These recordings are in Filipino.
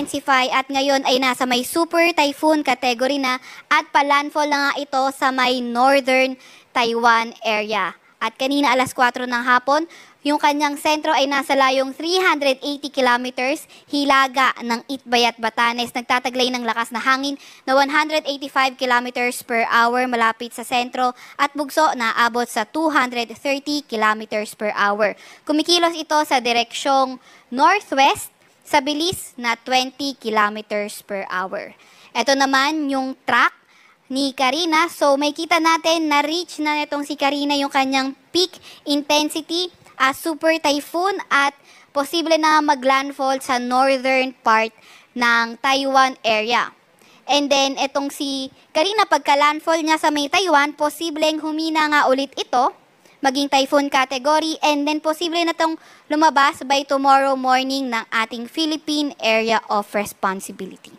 nag-intensify at ngayon ay nasa may super typhoon category na at palandfall na nga ito sa may northern Taiwan area. At kanina alas 4 ng hapon, yung kanyang sentro ay nasa layong 380 kilometers hilaga ng Itbayat, Batanes. Nagtataglay ng lakas na hangin na 185 kilometers per hour malapit sa sentro at bugso na abot sa 230 kilometers per hour. Kumikilos ito sa direksyong northwest sa bilis na 20 kilometers per hour. Ito naman yung track ni Karina. So may kita natin na reach na nitong si Karina yung kanyang peak intensity as super typhoon at posible na maglandfall sa northern part ng Taiwan area. And then itong si Karina, pagka-landfall niya sa may Taiwan, posibleng humina nga ulit ito, maging typhoon category, and then posible na itong lumabas by tomorrow morning ng ating Philippine Area of Responsibility.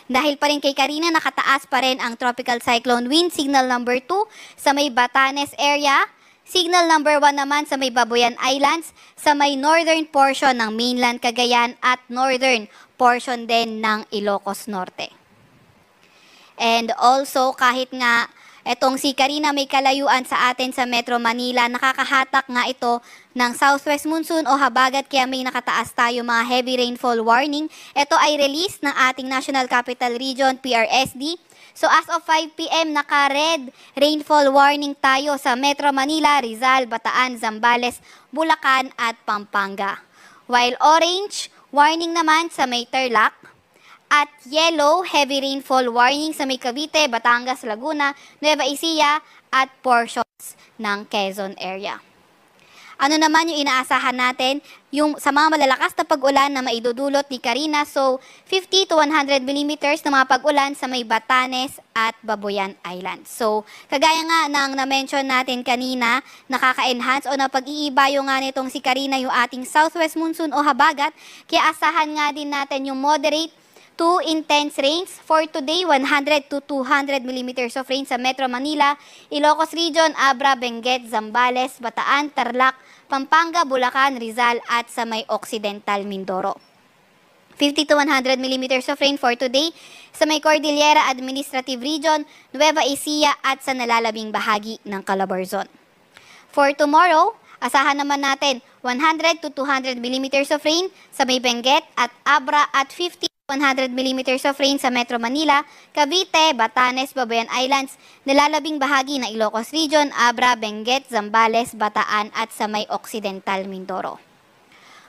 Dahil pa rin kay Karina, nakataas pa rin ang Tropical Cyclone Wind Signal number 2 sa may Batanes area, Signal number 1 naman sa may Babuyan Islands, sa may northern portion ng mainland Cagayan at northern portion din ng Ilocos Norte. And also, kahit nga etong si Karina may kalayuan sa atin sa Metro Manila, nakakahatak nga ito ng southwest monsoon o habagat kaya may nakataas tayo mga heavy rainfall warning. Ito ay release ng ating National Capital Region, PRSD. So as of 5 p.m. naka-red rainfall warning tayo sa Metro Manila, Rizal, Bataan, Zambales, Bulacan at Pampanga. While orange warning naman sa may Tarlac at yellow heavy rainfall warning sa may Cavite, Batangas, Laguna, Nueva Ecija at portions ng Quezon area. Ano naman yung inaasahan natin? Yung sa mga malalakas na pag-ulan na maidudulot ni Karina. So, 50 to 100 millimeters na mga pag-ulan sa may Batanes at Babuyan Islands. So, kagaya nga ng na-mention natin kanina, nakaka-enhance o napag-iibayo nga nitong si Karina yung ating southwest monsoon o habagat. Kaya asahan nga din natin yung moderate to intense rains for today, 100 to 200 millimeters of rain sa Metro Manila, Ilocos Region, Abra, Benguet, Zambales, Bataan, Tarlac, Pampanga, Bulacan, Rizal at sa may Occidental Mindoro. 50 to 100 millimeters of rain for today sa may Cordillera Administrative Region, Nueva Ecija at sa nalalabing bahagi ng Calabarzon. For tomorrow, asahan naman natin 100 to 200 millimeters of rain sa may Benguet at Abra at 50 100 millimeters of rain sa Metro Manila, Cavite, Batanes, Babuyan Islands, nalalabing bahagi ng Ilocos Region, Abra, Benguet, Zambales, Bataan at sa may Occidental Mindoro.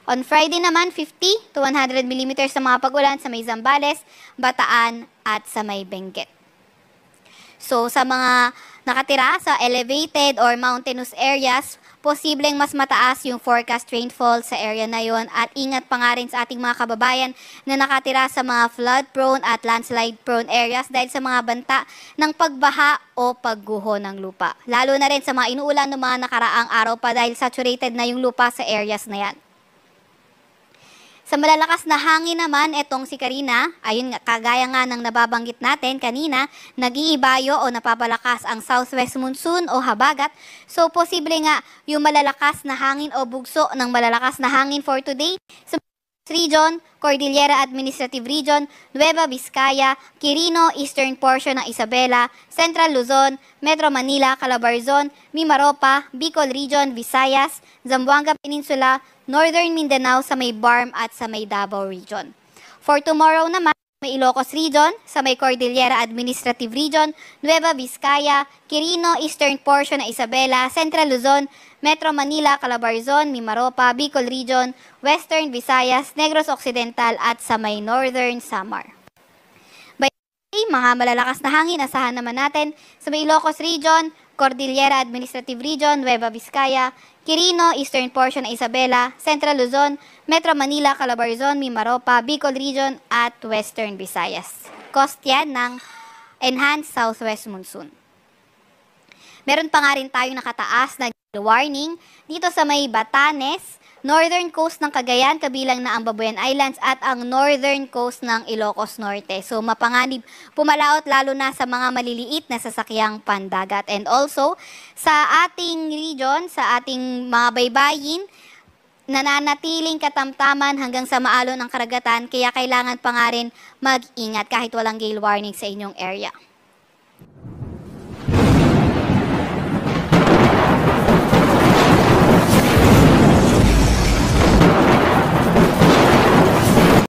On Friday naman, 50 to 100 millimeters sa mga pag-ulan sa may Zambales, Bataan at sa may Benguet. So sa mga nakatira sa elevated or mountainous areas, posibleng mas mataas yung forecast rainfall sa area na yon at ingat pa nga rin sa ating mga kababayan na nakatira sa mga flood-prone at landslide-prone areas dahil sa mga banta ng pagbaha o pagguho ng lupa. Lalo na rin sa mga inuulan ng mga nakaraang araw pa dahil saturated na yung lupa sa areas na yan. Sa malalakas na hangin naman, etong si Karina, ayun nga, kagaya nga ng nababanggit natin kanina, nag-iibayo o napapalakas ang southwest monsoon o habagat. So, posible nga yung malalakas na hangin o bugso ng malalakas na hangin for today sa Region, Cordillera Administrative Region, Nueva Vizcaya, Quirino, Eastern portion ng Isabela, Central Luzon, Metro Manila, Calabarzon, Mimaropa, Bicol Region, Visayas, Zamboanga Peninsula, Northern Mindanao sa may Barm at sa may Davao Region. For tomorrow naman, may Ilocos Region, sa may Cordillera Administrative Region, Nueva Vizcaya, Quirino, Eastern portion ng Isabela, Central Luzon, Metro Manila, Calabarzon, Mimaropa, Bicol Region, Western Visayas, Negros Occidental at sa may Northern Samar. By mga malalakas na hangin, asahan naman natin sa may Ilocos Region, Cordillera Administrative Region, Nueva Vizcaya, Quirino, Eastern portion ng Isabela, Central Luzon, Metro Manila, Calabarzon, Mimaropa, Bicol Region at Western Visayas. Cost yan ng Enhanced Southwest Monsoon. Meron pa nga rin tayong nakataas na warning dito sa may Batanes, northern coast ng Cagayan, kabilang na ang Babuyan Islands at ang northern coast ng Ilocos Norte. So mapanganib pumalaot lalo na sa mga maliliit na sasakyang pandagat. And also sa ating region, sa ating mga baybayin, nananatiling katamtaman hanggang sa maalon ang karagatan, kaya kailangan pa nga rin mag-ingat kahit walang gale warning sa inyong area.